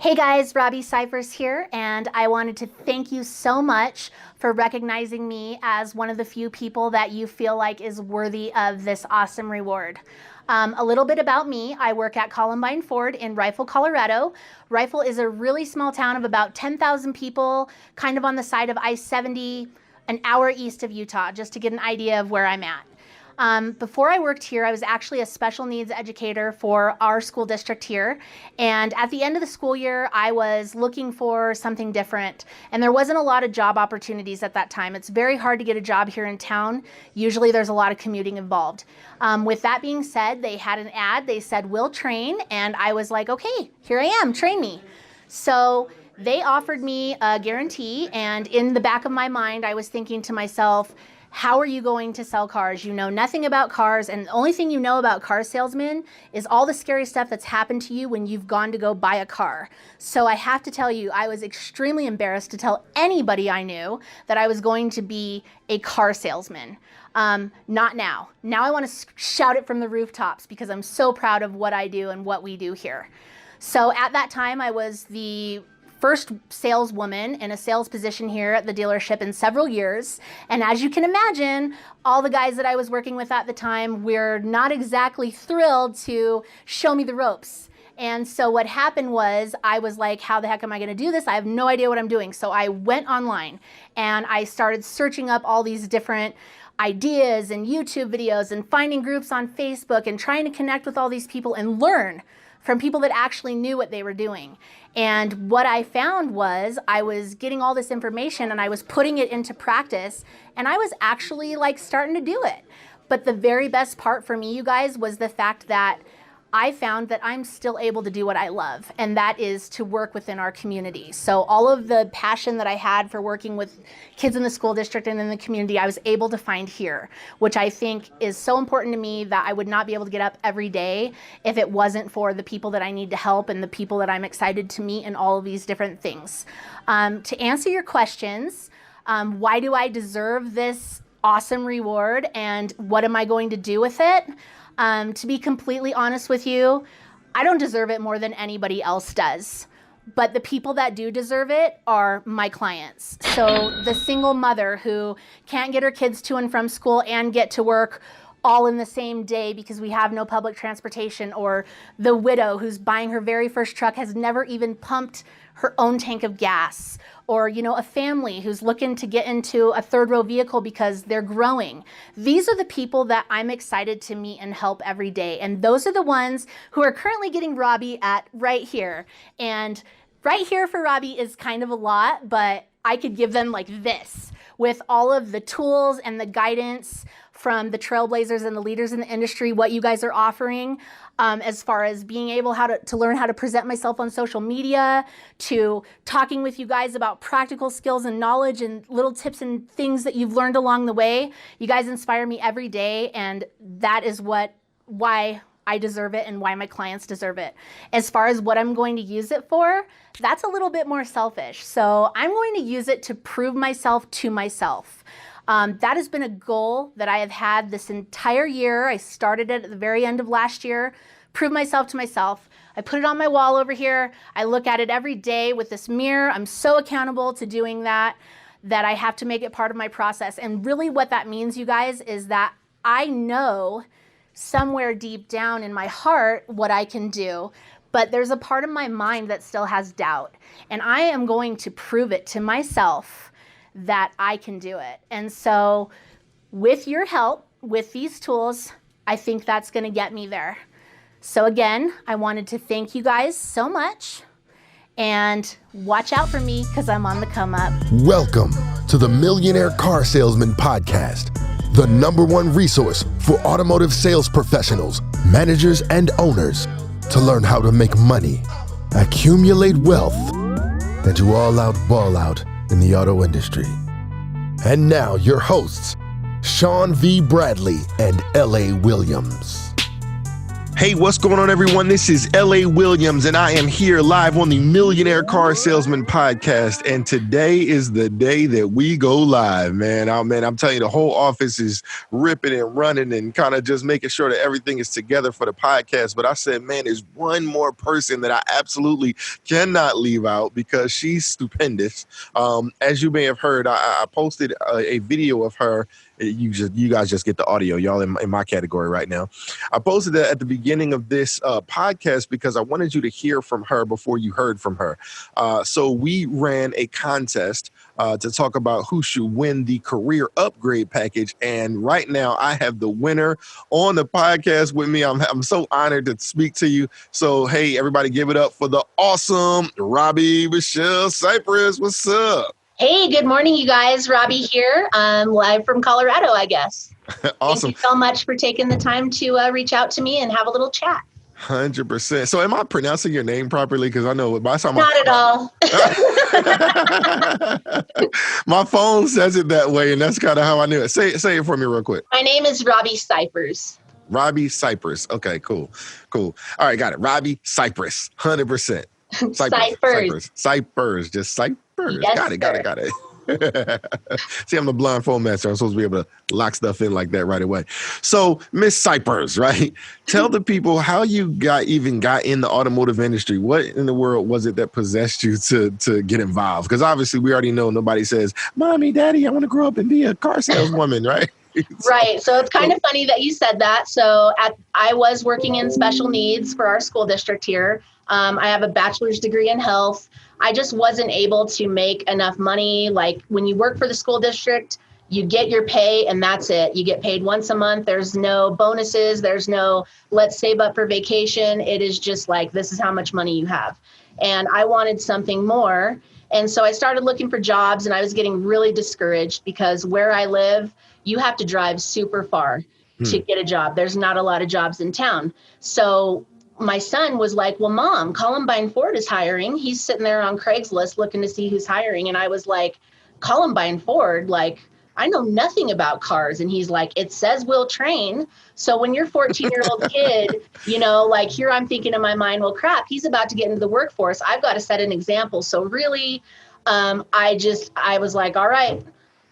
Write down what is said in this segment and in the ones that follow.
Hey guys, Robi Sifers here, and I wanted to thank you so much for recognizing me as one of the few people that you feel like is worthy of this awesome reward. A little bit about me. I work at Columbine Ford in Rifle, Colorado. Rifle is a really small town of about 10,000 people, kind of on the side of I-70, an hour east of Utah, just to get an idea of where I'm at. Before I worked here, I was actually a special needs educator for our school district here. And at the end of the school year, I was looking for something different. And there wasn't a lot of job opportunities at that time. It's very hard to get a job here in town. Usually there's a lot of commuting involved. With that being said, they had an ad. They said, "We'll train." And I was like, okay, here I am, train me. So they offered me a guarantee. And in the back of my mind, I was thinking to myself, how are you going to sell cars? You know nothing about cars, and the only thing you know about car salesmen is all the scary stuff that's happened to you when you've gone to go buy a car. So I have to tell you, I was extremely embarrassed to tell anybody I knew that I was going to be a car salesman. Not now. Now I want to shout it from the rooftops because I'm so proud of what I do and what we do here. So at that time, I was the first saleswoman in a sales position here at the dealership in several years. And as you can imagine, all the guys that I was working with at the time were not exactly thrilled to show me the ropes. And so what happened was I was like, how the heck am I going to do this? I have no idea what I'm doing. So I went online and I started searching up all these different ideas and YouTube videos and finding groups on Facebook and trying to connect with all these people and learn from people that actually knew what they were doing. And what I found was I was getting all this information and I was putting it into practice, and I was actually like starting to do it. But the very best part for me, you guys, was the fact that I found that I'm still able to do what I love, and that is to work within our community. So all of the passion that I had for working with kids in the school district and in the community, I was able to find here, which I think is so important to me that I would not be able to get up every day if it wasn't for the people that I need to help and the people that I'm excited to meet and all of these different things. To answer your questions, why do I deserve this awesome reward and what am I going to do with it? To be completely honest with you, I don't deserve it more than anybody else does. But the people that do deserve it are my clients. So the single mother who can't get her kids to and from school and get to work all in the same day because we have no public transportation, or the widow who's buying her very first truck, has never even pumped her own tank of gas, or a family who's looking to get into a third row vehicle because they're growing. These are the people that I'm excited to meet and help every day. And those are the ones who are currently getting Robi at right here. And right here for Robi is kind of a lot, but I could give them like this with all of the tools and the guidance from the trailblazers and the leaders in the industry, what you guys are offering, as far as being able to learn how to present myself on social media, to talking with you guys about practical skills and knowledge and little tips and things that you've learned along the way. You guys inspire me every day, and that is why I deserve it and why my clients deserve it. As far as what I'm going to use it for, that's a little bit more selfish. So I'm going to use it to prove myself to myself. That has been a goal that I have had this entire year. I started it at the very end of last year, prove myself to myself. I put it on my wall over here. I look at it every day with this mirror. I'm so accountable to doing that I have to make it part of my process. And really what that means, you guys, is that I know somewhere deep down in my heart what I can do, but there's a part of my mind that still has doubt. And I am going to prove it to myself that I can do it. And so with your help, with these tools, I think that's going to get me there. So again, I wanted to thank you guys so much, and watch out for me because I'm on the come up. Welcome to the Millionaire Car Salesman Podcast, the #1 resource for automotive sales professionals, managers, and owners to learn how to make money, accumulate wealth, and to all out ball out in the auto industry. And now your hosts, Sean V. Bradley and L.A. Williams. Hey, what's going on, everyone? This is L.A. Williams, and I am here live on the Millionaire Car Salesman Podcast. And today is the day that we go live, man. I'm telling you, the whole office is ripping and running and kind of just making sure that everything is together for the podcast. But I said, man, there's one more person that I absolutely cannot leave out because she's stupendous. As you may have heard, I posted a video of her. You guys just get the audio. Y'all in my category right now. I posted that at the beginning of this podcast because I wanted you to hear from her before you heard from her. So we ran a contest to talk about who should win the career upgrade package. And right now I have the winner on the podcast with me. I'm so honored to speak to you. So, hey, everybody give it up for the awesome Robi Sifers. What's up? Hey, good morning, you guys. Robi here. I'm live from Colorado, I guess. Awesome. Thank you so much for taking the time to reach out to me and have a little chat. 100%. So am I pronouncing your name properly? Because I know by the time Not at all. my phone says it that way, and that's kind of how I knew it. Say it for me real quick. My name is Robi Sifers. Robi Sifers. Okay, cool. All right, got it. Robi Sifers. 100%. Sifers. Just Sifers. Yes, got it. See, I'm the blindfold master. I'm supposed to be able to lock stuff in like that right away. So, Miss Sifers, right? Tell the people how you got in the automotive industry. What in the world was it that possessed you to get involved? Because obviously, we already know nobody says, "Mommy, Daddy, I want to grow up and be a car saleswoman," right? Right. So it's kind of funny that you said that. So I was working in special needs for our school district here. I have a bachelor's degree in health. I just wasn't able to make enough money. Like when you work for the school district, you get your pay and that's it. You get paid once a month. There's no bonuses. There's no let's save up for vacation. It is just like, this is how much money you have. And I wanted something more. And so I started looking for jobs and I was getting really discouraged because where I live, you have to drive super far to get a job. There's not a lot of jobs in town. So my son was like, well, Mom, Columbine Ford is hiring. He's sitting there on Craigslist looking to see who's hiring. And I was like, Columbine Ford, like, I know nothing about cars. And he's like, it says we'll train. So when you're 14-year-old kid, like here I'm thinking in my mind, well, crap, he's about to get into the workforce. I've got to set an example. So really, I was like, all right,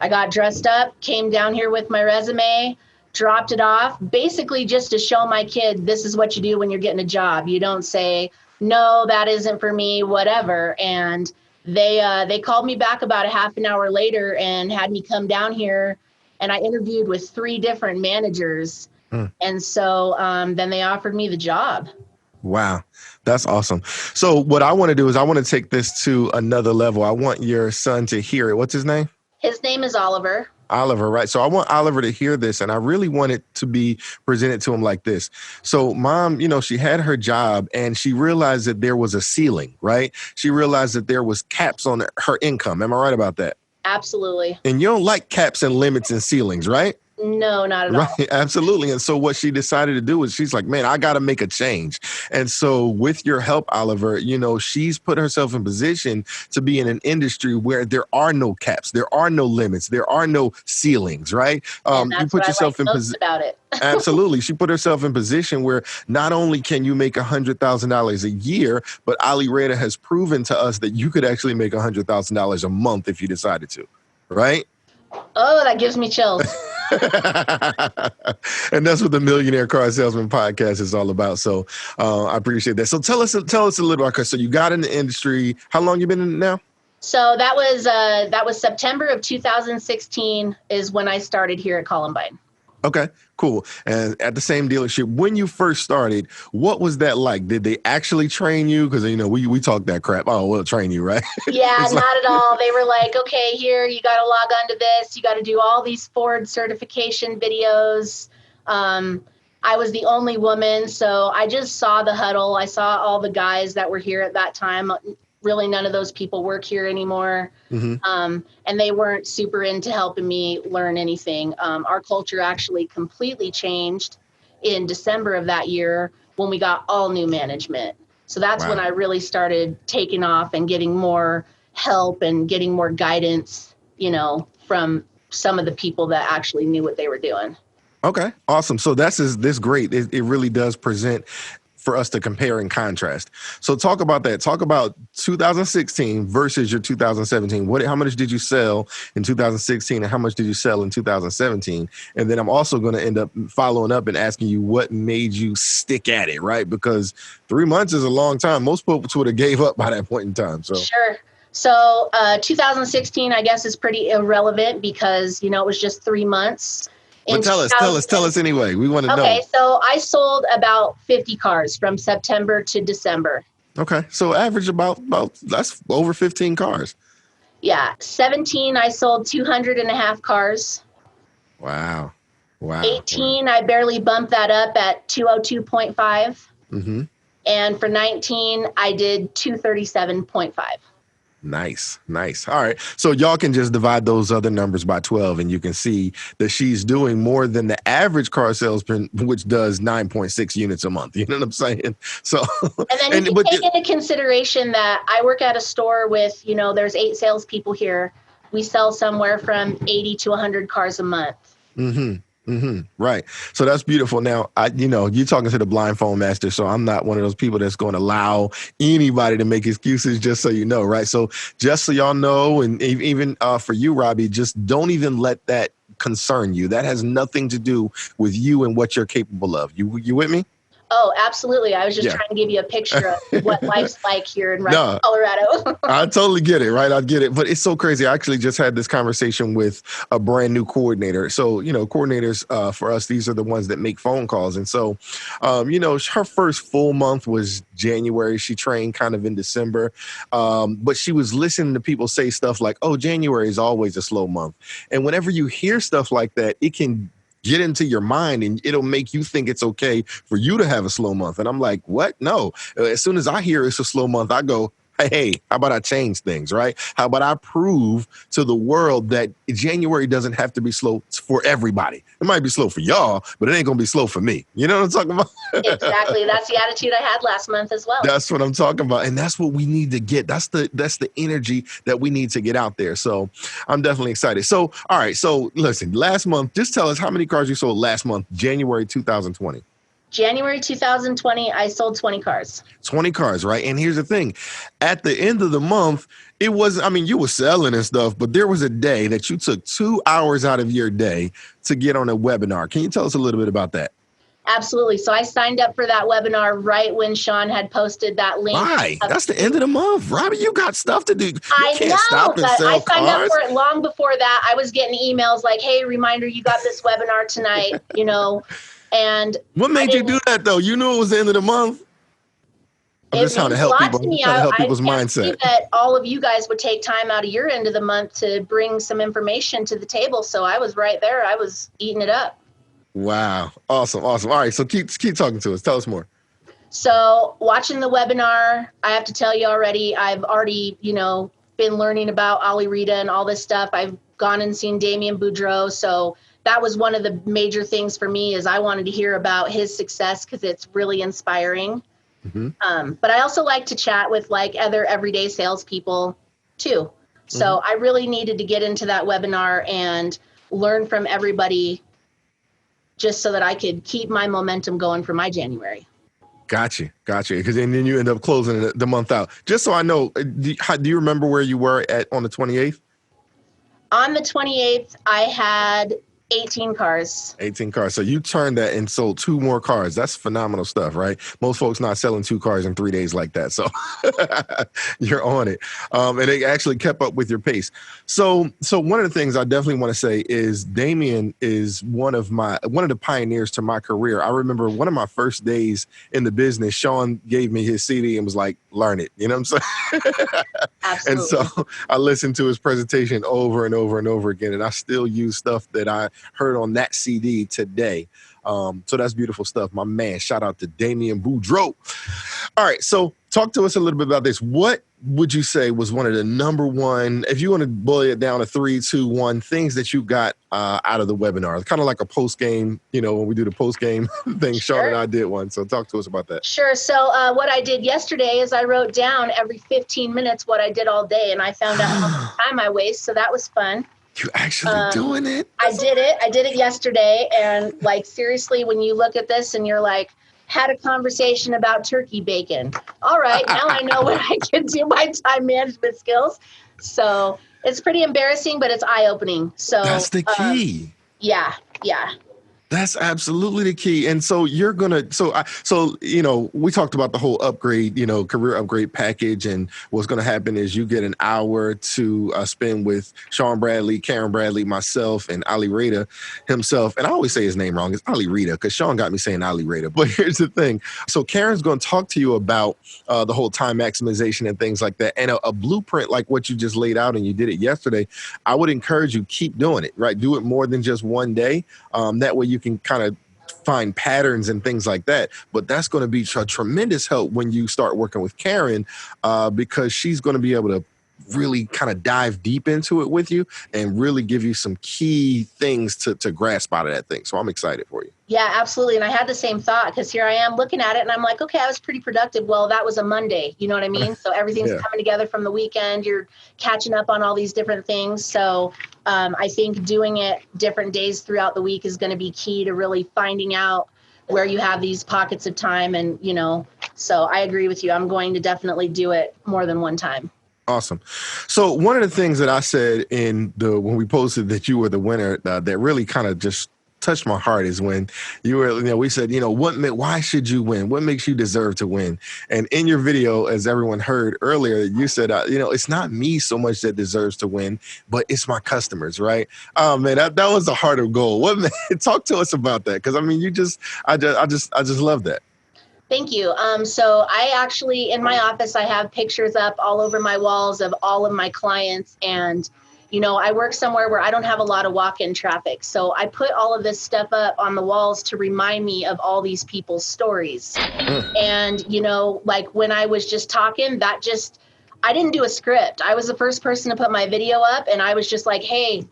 I got dressed up, came down here with my resume, dropped it off, basically just to show my kid, this is what you do when you're getting a job. You don't say, no, that isn't for me, whatever. And they called me back about a half an hour later and had me come down here. And I interviewed with 3 different managers. And so then they offered me the job. Wow. That's awesome. So what I want to do is I want to take this to another level. I want your son to hear it. What's his name? His name is Oliver. Oliver, right? So I want Oliver to hear this, and I really want it to be presented to him like this. So Mom, she had her job, and she realized that there was a ceiling, right? She realized that there was caps on her income. Am I right about that? Absolutely. And you don't like caps and limits and ceilings, right? No, not at all. Right, absolutely. And so what she decided to do is she's like, man, I got to make a change. And so with your help, Oliver, she's put herself in position to be in an industry where there are no caps, there are no limits, there are no ceilings, right? And that's you put what yourself I like in most about it. Absolutely. She put herself in position where not only can you make $100,000 a year, but Ali Reda has proven to us that you could actually make $100,000 a month if you decided to, right? Oh, that gives me chills. And that's what the Millionaire Car Salesman Podcast is all about. So I appreciate that. So tell us a little about, so you got in the industry. How long you been in it now? So that was September of 2016 is when I started here at Columbine. Okay, cool. And at the same dealership, when you first started, what was that like? Did they actually train you? Because, we talk that crap. Oh, we'll train you, right? Yeah, not at all. They were like, okay, here, you got to log on to this. You got to do all these Ford certification videos. I was the only woman, so I just saw the huddle. I saw all the guys that were here at that time. Really, none of those people work here anymore. Mm-hmm. And they weren't super into helping me learn anything. Our culture actually completely changed in December of that year when we got all new management. So that's when I really started taking off and getting more help and getting more guidance, from some of the people that actually knew what they were doing. Okay, awesome. So this great. It really does present for us to compare and contrast. So talk about that. Talk about 2016 versus your 2017. How much did you sell in 2016 and how much did you sell in 2017? And then I'm also going to end up following up and asking you what made you stick at it, right? Because 3 months is a long time. Most folks would have gave up by that point in time. So Sure. So 2016, I guess, is pretty irrelevant because, it was just 3 months. but tell us anyway. We want to know. Okay, so I sold about 50 cars from September to December. Okay, so average about that's over 15 cars. Yeah, 17, I sold 200 and a half cars. Wow. 18, I barely bumped that up at 202.5. Mm-hmm. And for 19, I did 237.5. Nice. All right. So y'all can just divide those other numbers by 12 and you can see that she's doing more than the average car salesman, which does 9.6 units a month. You know what I'm saying? So, and then if you take into consideration that I work at a store with, there's 8 salespeople here. We sell somewhere from 80 to 100 cars a month. Mm-hmm. Mm-hmm. Right. So that's beautiful. Now, you're talking to the blind phone master, so I'm not one of those people that's going to allow anybody to make excuses, just so you know, right? So just so y'all know, and even for you, Robbie, just don't even let that concern you. That has nothing to do with you and what you're capable of. You with me? Oh, absolutely. I was just trying to give you a picture of what life's like here in Colorado. I totally get it, right? I get it. But it's so crazy. I actually just had this conversation with a brand new coordinator. So, coordinators for us, these are the ones that make phone calls. And so, her first full month was January. She trained kind of in December. But she was listening to people say stuff like, oh, January is always a slow month. And whenever you hear stuff like that, it can get into your mind and it'll make you think it's okay for you to have a slow month. And I'm like, what? No. As soon as I hear it's a slow month, I go, hey, how about I change things, right? How about I prove to the world that January doesn't have to be slow for everybody. It might be slow for y'all, but it ain't going to be slow for me. You know what I'm talking about? Exactly. That's the attitude I had last month as well. That's what I'm talking about. And that's what we need to get. That's the energy that we need to get out there. So I'm definitely excited. So, all right. So listen, last month, just tell us how many cars you sold last month, January 2020. January 2020, I sold 20 cars. 20 cars, right? And here's the thing. At the end of the month, it was, you were selling and stuff, but there was a day that you took 2 hours out of your day to get on a webinar. Can you tell us a little bit about that? Absolutely. So I signed up for that webinar right when Sean had posted that link. Why? That's the end of the month. Robbie, you got stuff to do. You can't stop and sell I signed cars. up for it long before that. I was getting emails like, hey, reminder, you got this webinar tonight, And what made you do that though? You knew it was the end of the month. I'm just trying to help people. Trying to help people's mindset. That all of you guys would take time out of your end of the month to bring some information to the table. So I was right there. I was eating it up. Wow. Awesome. All right. So keep talking to us. Tell us more. So watching the webinar, I have to tell you already, I've already, been learning about Ali Rita and all this stuff. I've gone and seen Damien Boudreau. So that was one of the major things for me is I wanted to hear about his success because it's really inspiring. Mm-hmm. But I also like to chat with other everyday salespeople too. So I really needed to get into that webinar and learn from everybody just so that I could keep my momentum going for my January. Gotcha. Because then you end up closing the month out. Just so I know, do you remember where you were on the 28th? On the 28th, I had 18 cars. 18 cars. So you turned that and sold 2 more cars. That's phenomenal stuff, right? Most folks not selling 2 cars in 3 days like that. So you're on it. And it actually kept up with your pace. So one of the things I definitely want to say is Damien is one of the pioneers to my career. I remember one of my first days in the business, Sean gave me his CD and was like, learn it. You know what I'm saying? Absolutely. And so I listened to his presentation over and over and over again. And I still use stuff that I heard on that CD today. So that's beautiful stuff, my man. Shout out to Damien Boudreau. All right, so talk to us a little bit about this. What would you say was one of the number one, if you want to boil it down to 3, 2, 1, things that you got out of the webinar? It's kind of like a post game, when we do the post game thing. Sure. Sean and I did one, so talk to us about that. Sure. So what I did yesterday is I wrote down every 15 minutes what I did all day, and I found out how much time I waste. So that was fun. You actually doing it? I did it. I did it yesterday. And like, seriously, when you look at this and you're like, had a conversation about turkey bacon. All right, now I know what I can do my time management skills. So it's pretty embarrassing, but it's eye-opening. So That's the key. Yeah, yeah. That's absolutely the key. And so you're going to, so, you know, we talked about the whole upgrade, you know, career upgrade package. And what's going to happen is you get an hour to spend with Sean Bradley, Karen Bradley, myself, and Ali Rada himself. And I always say his name wrong. It's Ali Rada because Sean got me saying Ali Rada. But here's the thing. So Karen's going to talk to you about the whole time maximization and things like that. And a blueprint like what you just laid out and you did it yesterday, I would encourage you keep doing it, right? Do it more than just one day. That way you can kind of find patterns and things like that. But that's going to be a tremendous help when you start working with Karen, because she's going to be able to really kind of dive deep into it with you and really give you some key things to grasp out of that thing. So I'm excited for you. Yeah, absolutely. And I had the same thought because here I am looking at it and I'm like, okay, I was pretty productive. Well, that was a Monday. You know what I mean? So everything's coming together from the weekend. You're catching up on all these different things. So I think doing it different days throughout the week is going to be key to really finding out where you have these pockets of time. And, you know, so I agree with you. I'm going to definitely do it more than one time. Awesome. So one of the things that I said when we posted that you were the winner, that really kind of just touched my heart is when you were, you know, we said, you know, why should you win? What makes you deserve to win? And in your video, as everyone heard earlier, you said, you know, it's not me so much that deserves to win, but it's my customers, right? Man, that was the heart of gold. Talk to us about that. Cause I mean, I just love that. Thank you. So I actually, in my office, I have pictures up all over my walls of all of my clients. And, you know, I work somewhere where I don't have a lot of walk-in traffic. So I put all of this stuff up on the walls to remind me of all these people's stories. And, you know, like when I was just talking, I didn't do a script. I was the first person to put my video up and I was just like, hey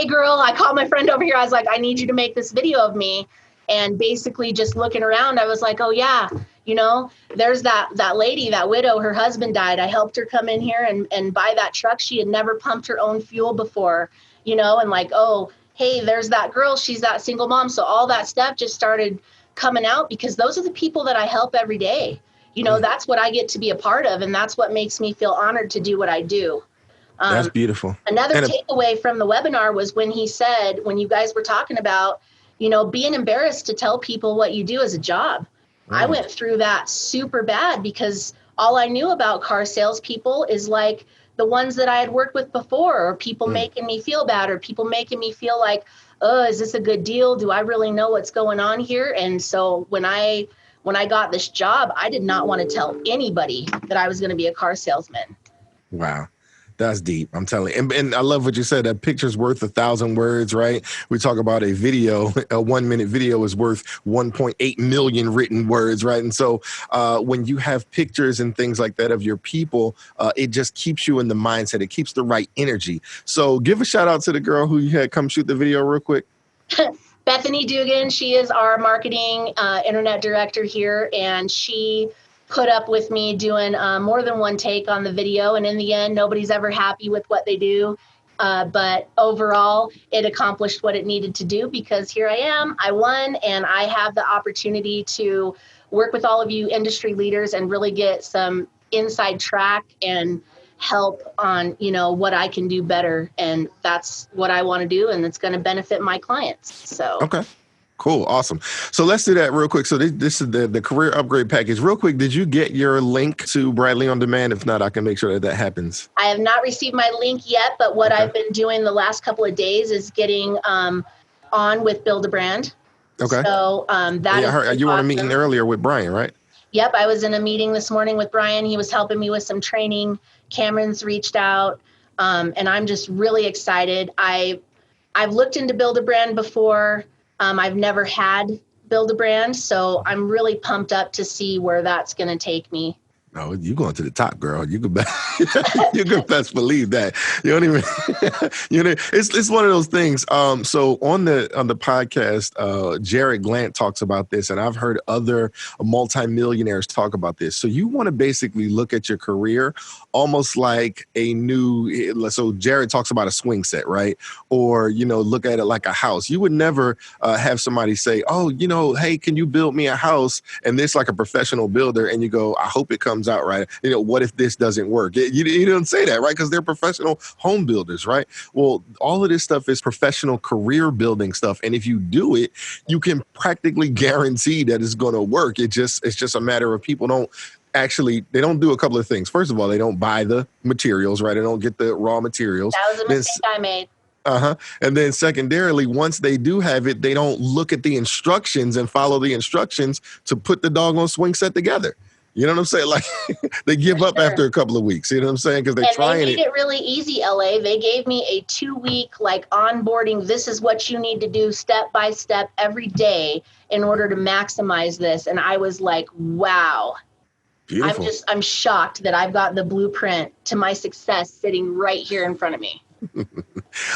girl, I called my friend over here. I was like, I need you to make this video of me. And basically just looking around, I was like, oh yeah, you know, there's that lady, that widow, her husband died. I helped her come in here and buy that truck. She had never pumped her own fuel before, you know, and like, oh, hey, there's that girl. She's that single mom. So all that stuff just started coming out because those are the people that I help every day. You know, that's what I get to be a part of. And that's what makes me feel honored to do what I do. That's beautiful. Another takeaway from the webinar was when he said, when you guys were talking about, you know, being embarrassed to tell people what you do as a job. I went through that super bad because all I knew about car salespeople is like the ones that I had worked with before, or people making me feel bad, or people making me feel like, oh, is this a good deal? Do I really know what's going on here? And so when I got this job, I did not want to tell anybody that I was going to be a car salesman. Wow. That's deep. I'm telling you. And I love what you said. That picture's worth 1,000 words, right? We talk about a video, a 1-minute video is worth 1.8 million written words, right? And so when you have pictures and things like that of your people, it just keeps you in the mindset. It keeps the right energy. So give a shout out to the girl who you had come shoot the video real quick. Bethany Dugan. She is our marketing internet director here, and she put up with me doing more than one take on the video. And in the end, nobody's ever happy with what they do. But overall, it accomplished what it needed to do because here I am, I won, and I have the opportunity to work with all of you industry leaders and really get some inside track and help on, you know, what I can do better. And that's what I want to do. And it's going to benefit my clients. So. Okay. Cool. Awesome. So let's do that real quick. So this is the career upgrade package. Real quick, did you get your link to Bradley On Demand? If not, I can make sure that happens. I have not received my link yet, but what I've been doing the last couple of days is getting on with Build a Brand. Okay. So that I heard you were in a meeting earlier with Brian, right? Yep. I was in a meeting this morning with Brian. He was helping me with some training. Cameron's reached out, and I'm just really excited. I've looked into Build a Brand before. I've never had Build a Brand, so I'm really pumped up to see where that's going to take me. Oh, you going to the top, girl. You can you can best believe that. You don't even it's one of those things. So on the podcast, Jared Glant talks about this, and I've heard other multimillionaires talk about this. So you want to basically look at your career almost like a new, so Jared talks about a swing set, right? Or, look at it like a house. You would never have somebody say, oh, hey, can you build me a house? And this like a professional builder, and you go, I hope it comes out right. What if this doesn't work? You don't say that, right? Because they're professional home builders, right? Well, all of this stuff is professional career building stuff. And if you do it, you can practically guarantee that it's going to work. It's just a matter of people they don't do a couple of things. First of all, they don't buy the materials, right? They don't get the raw materials. That was a mistake I made. And then secondarily, once they do have it, they don't look at the instructions and follow the instructions to put the doggone swing set together. You know what I'm saying? Like they give up after a couple of weeks. You know what I'm saying? Because they're trying it. They made it really easy, LA. They gave me a 2-week onboarding. This is what you need to do step by step every day in order to maximize this. And I was like, wow. Beautiful. I'm shocked that I've got the blueprint to my success sitting right here in front of me.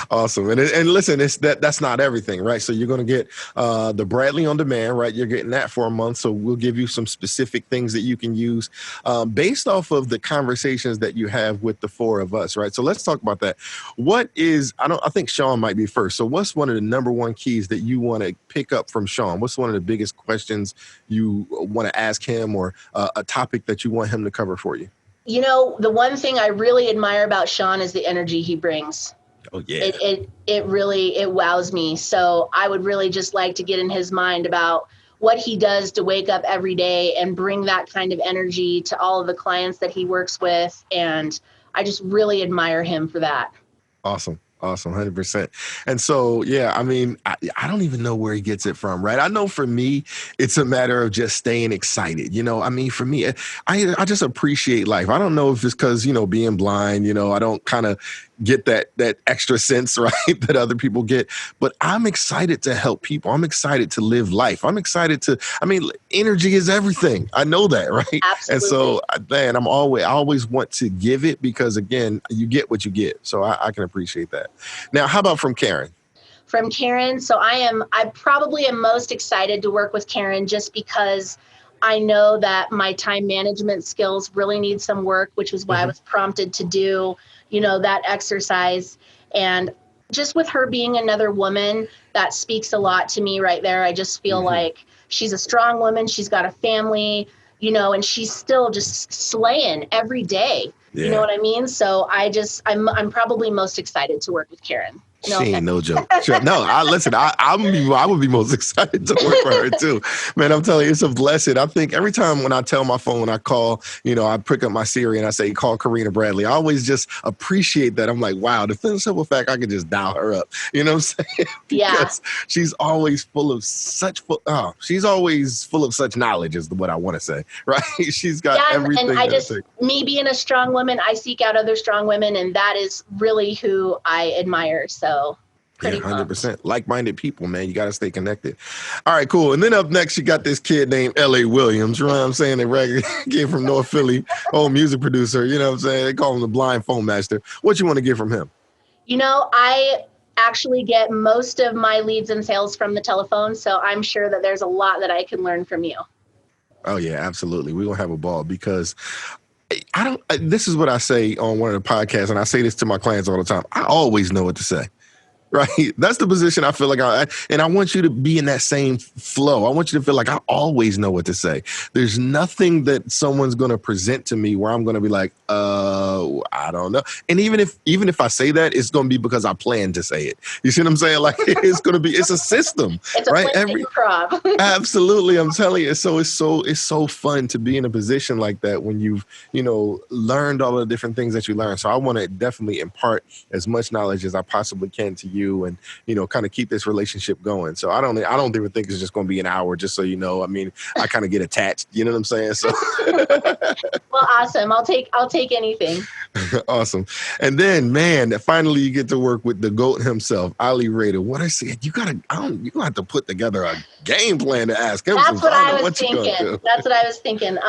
Awesome. And listen, that's not everything, right? So you're going to get the Bradley on demand, right? You're getting that for a month. So we'll give you some specific things that you can use based off of the conversations that you have with the four of us, right? So let's talk about that. I think Sean might be first. So what's one of the number one keys that you want to pick up from Sean? What's one of the biggest questions you want to ask him, or a topic that you want him to cover for you? The one thing I really admire about Sean is the energy he brings. Oh, yeah. It really wows me. So I would really just like to get in his mind about what he does to wake up every day and bring that kind of energy to all of the clients that he works with. And I just really admire him for that. Awesome. 100%. And so, yeah, I mean, I don't even know where he gets it from, right? I know for me, it's a matter of just staying excited. I mean, for me, I just appreciate life. I don't know if it's because, being blind, I don't kind of get that extra sense, right, that other people get. But I'm excited to help people. I'm excited to live life. I'm excited energy is everything. I know that, right? Absolutely. And so, man, I always want to give it because, again, you get what you get. So I can appreciate that. Now, how about from Karen? From Karen, so I probably am most excited to work with Karen just because I know that my time management skills really need some work, which is why I was prompted to do, that exercise. And just with her being another woman, that speaks a lot to me right there. I just feel like she's a strong woman. She's got a family, and she's still just slaying every day. Yeah. You know what I mean? So I'm probably most excited to work with Karen. No, she ain't no joke. Sure. No, I would be most excited to work for her too. Man, I'm telling you, it's a blessing. I think every time when I tell my phone, I call, I pick up my Siri and I say, call Karina Bradley. I always just appreciate that. I'm like, wow, the simple fact I could just dial her up. You know what I'm saying? Because she's always full of such knowledge is what I want to say, right? She's got everything. And me being a strong woman, I seek out other strong women, and that is really who I admire. So. Pretty 100%. Like-minded people, man. You got to stay connected. All right, cool. And then up next, you got this kid named L.A. Williams. You know what I'm saying? The regular kid from North Philly, old music producer. You know what I'm saying? They call him the blind phone master. What you want to get from him? I actually get most of my leads and sales from the telephone. So I'm sure that there's a lot that I can learn from you. Oh, yeah, absolutely. We're going to have a ball because this is what I say on one of the podcasts, and I say this to my clients all the time. I always know what to say. Right. That's the position I feel like and I want you to be in that same flow. I want you to feel like I always know what to say. There's nothing that someone's going to present to me where I'm going to be like, I don't know. And even if I say that, it's going to be because I plan to say it. You see what I'm saying? Like it's a system, it's right? Absolutely. I'm telling you. So it's so fun to be in a position like that when you've, learned all the different things that you learn. So I want to definitely impart as much knowledge as I possibly can to you and, kind of keep this relationship going. So I don't even think it's just going to be an hour, just so you know. I mean, I kind of get attached, you know what I'm saying? So well, awesome. I'll take anything. Awesome. And then, man, finally you get to work with the GOAT himself, Ali Raider. What I said, you're going to have to put together a game plan to ask him. That's what I was thinking.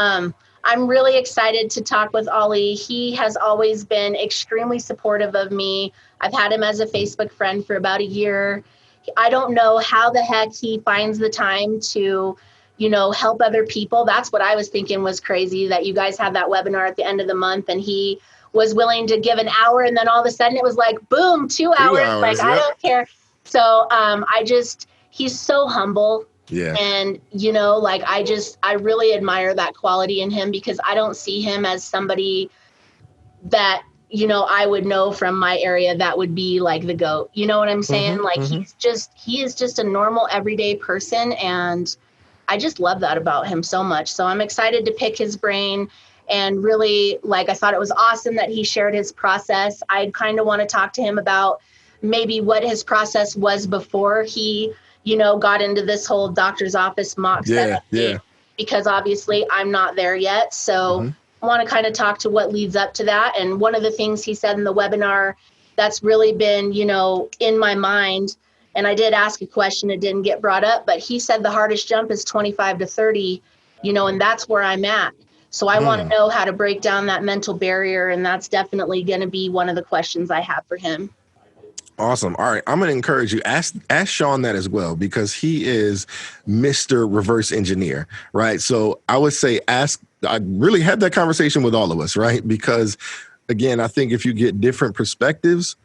I'm really excited to talk with Ollie. He has always been extremely supportive of me. I've had him as a Facebook friend for about a year. I don't know how the heck he finds the time to, help other people. That's what I was thinking was crazy, that you guys had that webinar at the end of the month and he was willing to give an hour, and then all of a sudden it was like, boom, 2 hours. 2 hours, like, yep. I don't care. So he's so humble. Yeah. And, I really admire that quality in him, because I don't see him as somebody that, I would know from my area that would be like the GOAT. You know what I'm saying? He is just a normal everyday person. And I just love that about him so much. So I'm excited to pick his brain. And really, I thought it was awesome that he shared his process. I kind of want to talk to him about maybe what his process was before he, got into this whole doctor's office mock setup. Yeah. Because obviously I'm not there yet. So I want to kind of talk to what leads up to that. And one of the things he said in the webinar that's really been, in my mind, and I did ask a question, it didn't get brought up, but he said the hardest jump is 25 to 30, and that's where I'm at. So I want to know how to break down that mental barrier. And that's definitely going to be one of the questions I have for him. Awesome. All right. I'm going to encourage you. Ask Sean that as well, because he is Mr. Reverse Engineer, right? So I would say I really had that conversation with all of us, right? Because again, I think if you get different perspectives,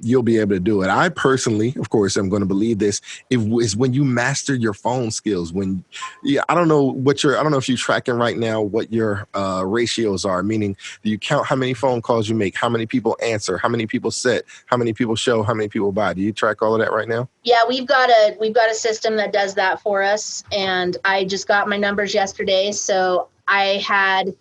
you'll be able to do it. I personally, of course, I'm going to believe this. Is when you master your phone skills. I don't know if you're tracking right now what your ratios are. Meaning, do you count how many phone calls you make, how many people answer, how many people sit, how many people show, how many people buy? Do you track all of that right now? Yeah, we've got a system that does that for us, and I just got my numbers yesterday. So I had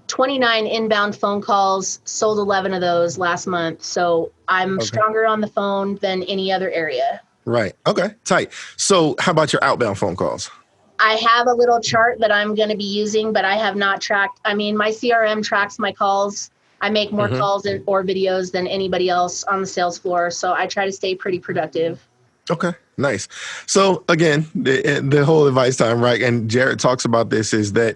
29 inbound phone calls, sold 11 of those last month. So I'm stronger on the phone than any other area. Right. Okay. Tight. So how about your outbound phone calls? I have a little chart that I'm going to be using, but I have not tracked. I mean, my CRM tracks my calls. I make more calls or videos than anybody else on the sales floor. So I try to stay pretty productive. Okay. Nice. So again, the whole advice time, right? And Jared talks about this is that,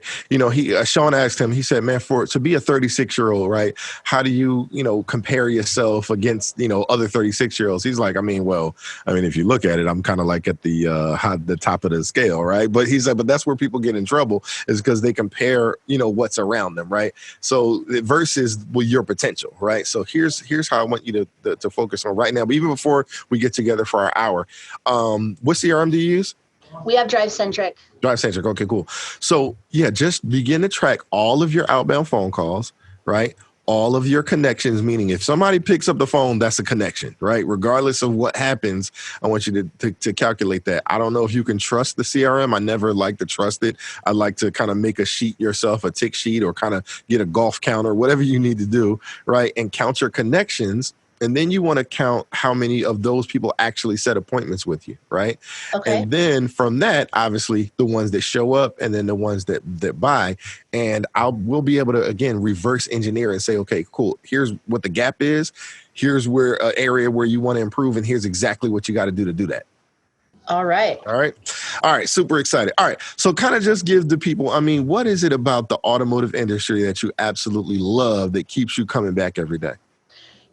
Sean asked him, he said, man, to be a 36-year-old, right? How do you, compare yourself against, other 36-year-olds? He's like, if you look at it, I'm kind of like at the top of the scale, right? But he said, but that's where people get in trouble, is because they compare, what's around them, right? So versus your potential, right? So here's how I want you to focus on right now. But even before we get together for our hour, what CRM do you use? We have DriveCentric. DriveCentric. Okay, cool. So just begin to track all of your outbound phone calls, right? All of your connections, meaning if somebody picks up the phone, that's a connection, right? Regardless of what happens, I want you to calculate that. I don't know if you can trust the CRM. I never like to trust it. I like to kind of make a sheet yourself, a tick sheet, or kind of get a golf counter, whatever you need to do, right? And count your connections. And then you want to count how many of those people actually set appointments with you, right? Okay. And then from that, obviously, the ones that show up and then the ones that buy. And we'll be able to, again, reverse engineer and say, okay, cool. Here's what the gap is. Here's where an area where you want to improve. And here's exactly what you got to do that. All right. Super excited. All right. So kind of just give the people, what is it about the automotive industry that you absolutely love that keeps you coming back every day?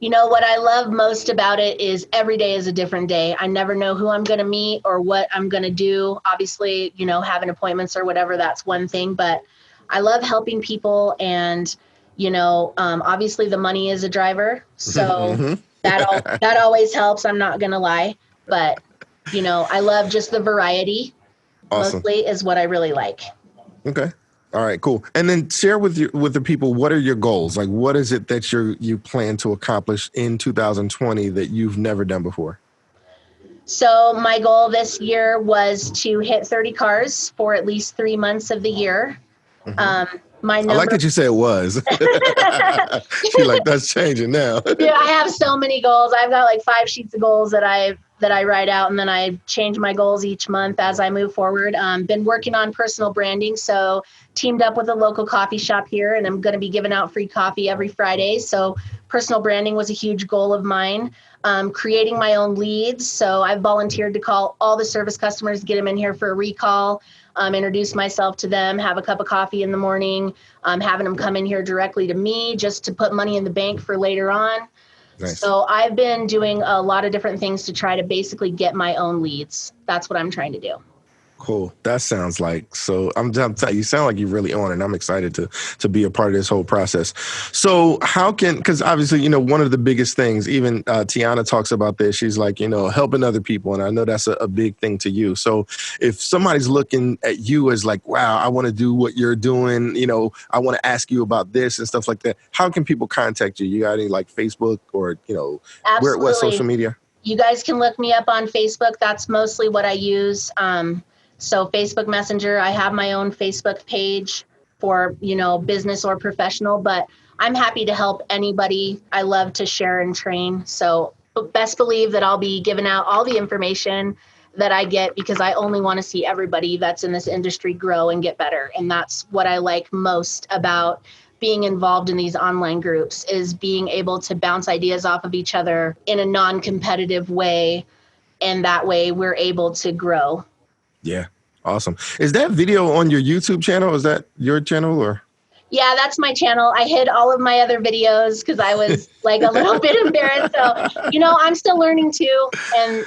What I love most about it is every day is a different day. I never know who I'm going to meet or what I'm going to do. Obviously, having appointments or whatever, that's one thing, but I love helping people. And, obviously the money is a driver. So that always helps. I'm not going to lie, but, I love just the variety. Awesome. Mostly is what I really like. Okay. All right, cool. And then share with the people, what are your goals? Like, what is it that you plan to accomplish in 2020 that you've never done before? So my goal this year was to hit 30 cars for at least 3 months of the year. I like that you say it was. You're like, that's changing now. Yeah, I have so many goals. I've got like 5 sheets of goals that I've that I write out, and then I change my goals each month as I move forward. Been working on personal branding, so teamed up with a local coffee shop here, and I'm going to be giving out free coffee every Friday. So personal branding was a huge goal of mine. Creating my own leads, so I've volunteered to call all the service customers, get them in here for a recall, introduce myself to them, have a cup of coffee in the morning, having them come in here directly to me just to put money in the bank for later on. Nice. So I've been doing a lot of different things to try to basically get my own leads. That's what I'm trying to do. Cool. That sounds like, so I'm telling you, you sound like you're really on it. And I'm excited to be a part of this whole process. So because obviously, one of the biggest things, even Tiana talks about this, she's like, helping other people. And I know that's a big thing to you. So if somebody's looking at you as like, wow, I want to do what you're doing, I want to ask you about this and stuff like that. How can people contact you? You got any like Facebook or, what social media? You guys can look me up on Facebook. That's mostly what I use. So Facebook Messenger, I have my own Facebook page for, business or professional, but I'm happy to help anybody. I love to share and train. So best believe that I'll be giving out all the information that I get because I only want to see everybody that's in this industry grow and get better. And that's what I like most about being involved in these online groups is being able to bounce ideas off of each other in a non-competitive way. And that way we're able to grow. Yeah. Awesome. Is that video on your YouTube channel? Is that your channel or? Yeah, that's my channel. I hid all of my other videos because I was like a little bit embarrassed. So, I'm still learning too. And,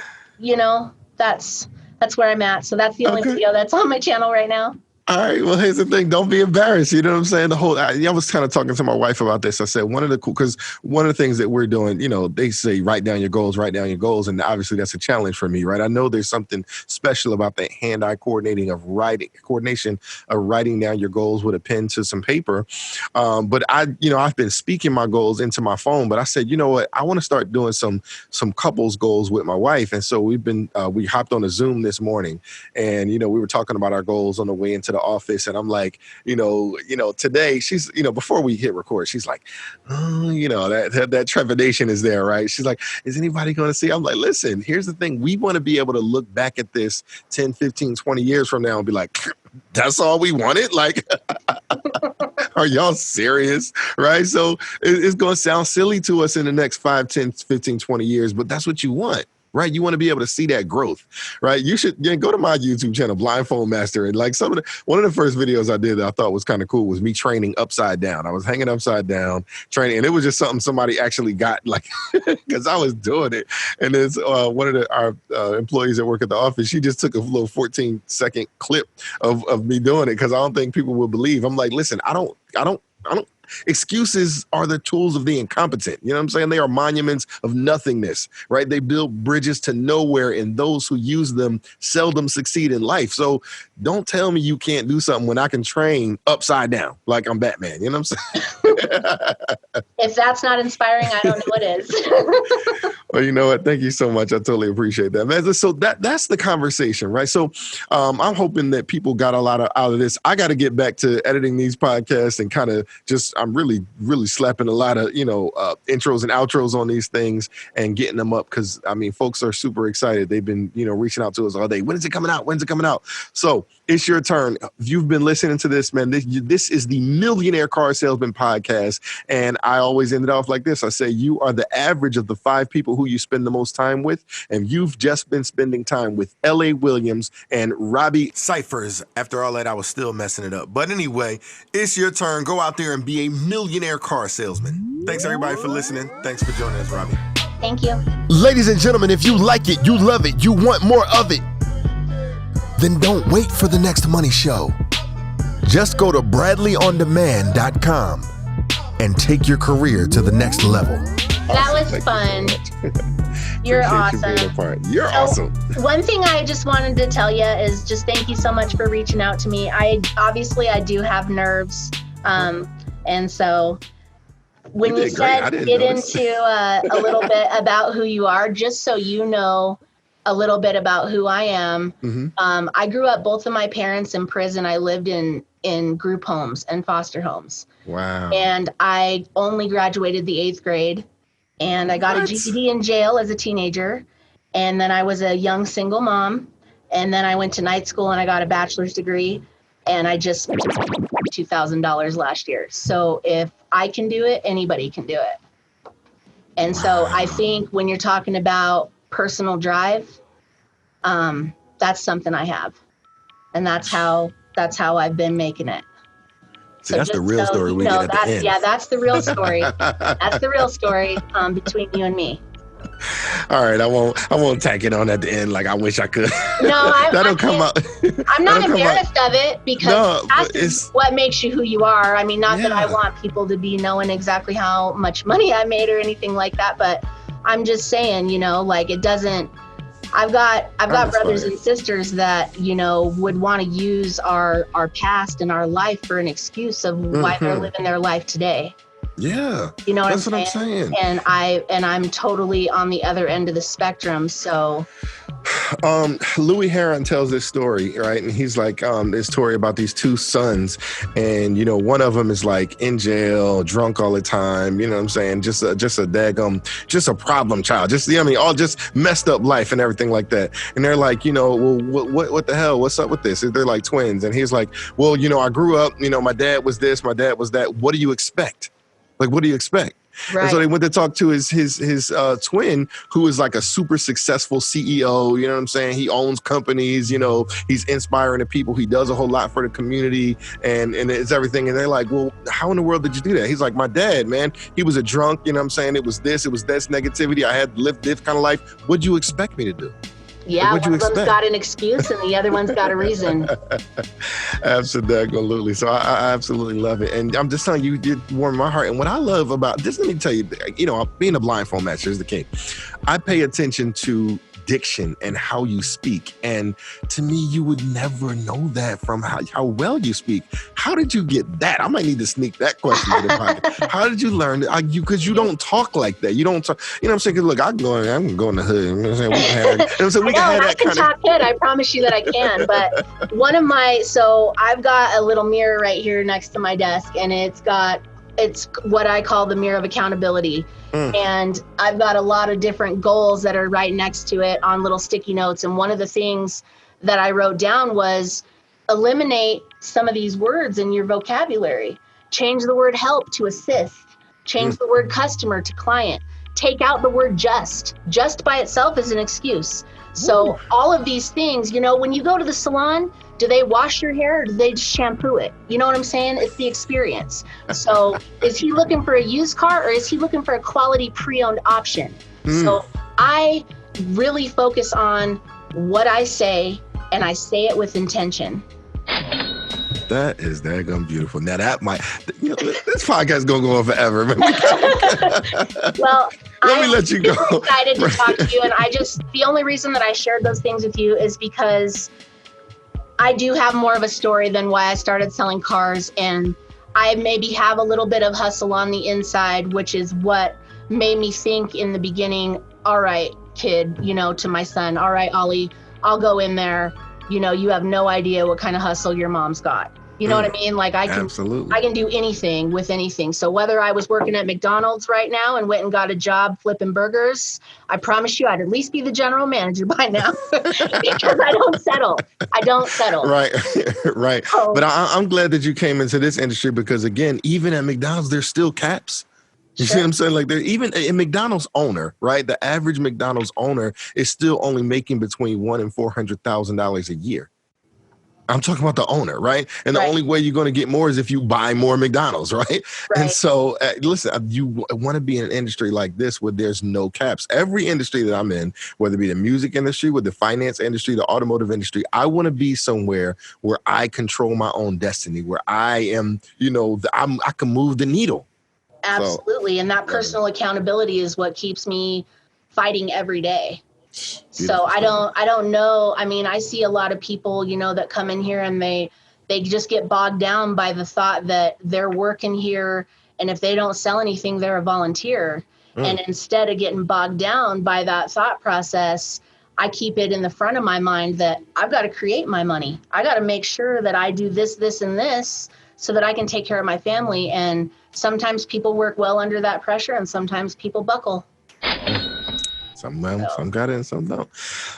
that's where I'm at. So that's the only video that's on my channel right now. All right. Well, here's the thing. Don't be embarrassed. You know what I'm saying? I was kind of talking to my wife about this. I said, because one of the things that we're doing, they say, write down your goals. And obviously that's a challenge for me, right? I know there's something special about the hand-eye coordination of writing down your goals with a pen to some paper. But I've been speaking my goals into my phone, but I said, you know what? I want to start doing some couples goals with my wife. And so we hopped on a Zoom this morning and, we were talking about our goals on the way into the office, and I'm like, today she's, before we hit record, she's like, oh, that trepidation is there, right? She's like, is anybody going to see? I'm like, listen, here's the thing. We want to be able to look back at this 10, 15, 20 years from now and be like, that's all we wanted? Like, are y'all serious? Right? So it's going to sound silly to us in the next 5, 10, 15, 20 years, but that's what you want. Right. You want to be able to see that growth. Right. You should go to my YouTube channel, Blindfold Master. And like one of the first videos I did that I thought was kind of cool was me training upside down. I was hanging upside down training. And it was just something somebody actually got like because I was doing it. And then one of our employees that work at the office, she just took a little 14-second clip of me doing it because I don't think people will believe. I'm like, listen, I don't. Excuses are the tools of the incompetent. You know what I'm saying? They are monuments of nothingness, right? They build bridges to nowhere, and those who use them seldom succeed in life. So don't tell me you can't do something when I can train upside down like I'm Batman. You know what I'm saying? If that's not inspiring, I don't know what is. Well, you know what? Thank you so much. I totally appreciate that, man. So that's the conversation, right? So I'm hoping that people got a lot out of this. I got to get back to editing these podcasts and kind of I'm really, really slapping a lot of, intros and outros on these things and getting them up because, folks are super excited. They've been, reaching out to us all day. When is it coming out? When's it coming out? So it's your turn. If you've been listening to this, man, this is the Millionaire Car Salesman Podcast. And I always end it off like this. I say, you are the average of the 5 people who you spend the most time with. And you've just been spending time with L.A. Williams and Robi Sifers. After all that, I was still messing it up. But anyway, it's your turn. Go out there and be a millionaire car salesman. Thanks, everybody, for listening. Thanks for joining us, Robi. Thank you. Ladies and gentlemen, if you like it, you love it, you want more of it, then don't wait for the next money show. Just go to bradleyondemand.com and take your career to the next level. That was fun. You're awesome. You're awesome. One thing I just wanted to tell you is just thank you so much for reaching out to me. I do have nerves. And so when you said get into a little bit about who you are, just so you know a little bit about who I am. Mm-hmm. I grew up, both of my parents in prison. I lived in group homes and foster homes. Wow. And I only graduated the 8th grade, and I got a GED in jail as a teenager. And then I was a young single mom. And then I went to night school and I got a bachelor's degree. And I just spent $2,000 last year. So if I can do it, anybody can do it. And so I think when you're talking about personal drive, that's something I have. And that's how I've been making it. See, that's the real story we get at the end. Yeah, that's the real story. That's the real story between you and me. All right, I won't tack it on at the end like I wish I could. No, that'll come out. I'm not embarrassed of it because that's what makes you who you are. I mean, not that I want people to be knowing exactly how much money I made or anything like that, but I'm just saying, like it doesn't. I've got brothers and sisters that, would want to use our past and our life for an excuse of why they're living their life today. Yeah. You know what I'm saying? And I'm totally on the other end of the spectrum. So Louis Heron tells this story, right? And he's like, this story about these two sons. And, one of them is like in jail, drunk all the time, you know what I'm saying? Just a problem child. All just messed up life and everything like that. And they're like, well, what the hell? What's up with this? They're like twins. And he's like, well, I grew up, my dad was this, my dad was that. What do you expect? Like, what do you expect? Right. And so they went to talk to his twin, who is like a super successful CEO. You know what I'm saying? He owns companies. He's inspiring the people. He does a whole lot for the community, and it's everything. And they're like, well, how in the world did you do that? He's like, my dad, man, he was a drunk. You know what I'm saying? It was this negativity. I had to live this kind of life. What'd you expect me to do? Yeah, one of them's got an excuse and the other one's got a reason. Absolutely. So I absolutely love it. And I'm just telling you, you did warm my heart. And what I love about this, let me tell you, being a blindfold master is the king. I pay attention to diction and how you speak. And to me, you would never know that from how well you speak. How did you get that? I might need to sneak that question to the pocket. How did you learn that? Because you don't talk like that. You don't talk, what I'm saying? Cause look, I'm going in the hood. You know what I'm saying? I can talk good. I promise you that I can. But I've got a little mirror right here next to my desk, and it's what I call the mirror of accountability. And I've got a lot of different goals that are right next to it on little sticky notes. And one of the things that I wrote down was eliminate some of these words in your vocabulary. Change the word help to assist. Change the word customer to client. Take out the word just. Just by itself is an excuse. So all of these things, when you go to the salon, do they wash your hair or do they just shampoo it? You know what I'm saying? It's the experience. So is he looking for a used car or is he looking for a quality pre-owned option? So I really focus on what I say, and I say it with intention. That is daggone beautiful. Now that might, this podcast is going to go on forever. Well, let me let you go. I'm excited to talk to you. And the only reason that I shared those things with you is because I do have more of a story than why I started selling cars. And I maybe have a little bit of hustle on the inside, which is what made me think in the beginning, all right, kid, to my son, all right, Ollie, I'll go in there. You have no idea what kind of hustle your mom's got. You know what I mean? Like I can do anything with anything. So whether I was working at McDonald's right now and went and got a job flipping burgers, I promise you I'd at least be the general manager by now because I don't settle. Right. Right. Oh. But I'm glad that you came into this industry because again, even at McDonald's, there's still caps. You see what I'm saying? Like, even a McDonald's owner, right? The average McDonald's owner is still only making between $100,000 and $400,000 a year. I'm talking about the owner, right? And the only way you're going to get more is if you buy more McDonald's, right? And so, listen, you want to be in an industry like this where there's no caps. Every industry that I'm in, whether it be the music industry, with the finance industry, the automotive industry, I want to be somewhere where I control my own destiny, where I am, I can move the needle. Absolutely. And that personal accountability is what keeps me fighting every day. So I don't know. I mean, I see a lot of people, that come in here and they just get bogged down by the thought that they're working here. And if they don't sell anything, they're a volunteer. And instead of getting bogged down by that thought process, I keep it in the front of my mind that I've got to create my money. I got to make sure that I do this, this, and this so that I can take care of my family. And sometimes people work well under that pressure and sometimes people buckle. Some got it and some don't.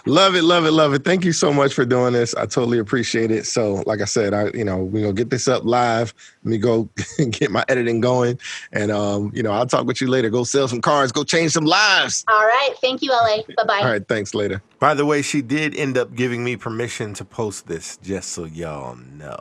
Love it, love it, love it. Thank you so much for doing this. I totally appreciate it. So, like I said, we're gonna get this up live. Let me go get my editing going, and I'll talk with you later. Go sell some cars. Go change some lives. All right. Thank you, LA. Bye-bye. All right. Thanks. Later. By the way, she did end up giving me permission to post this, just so y'all know.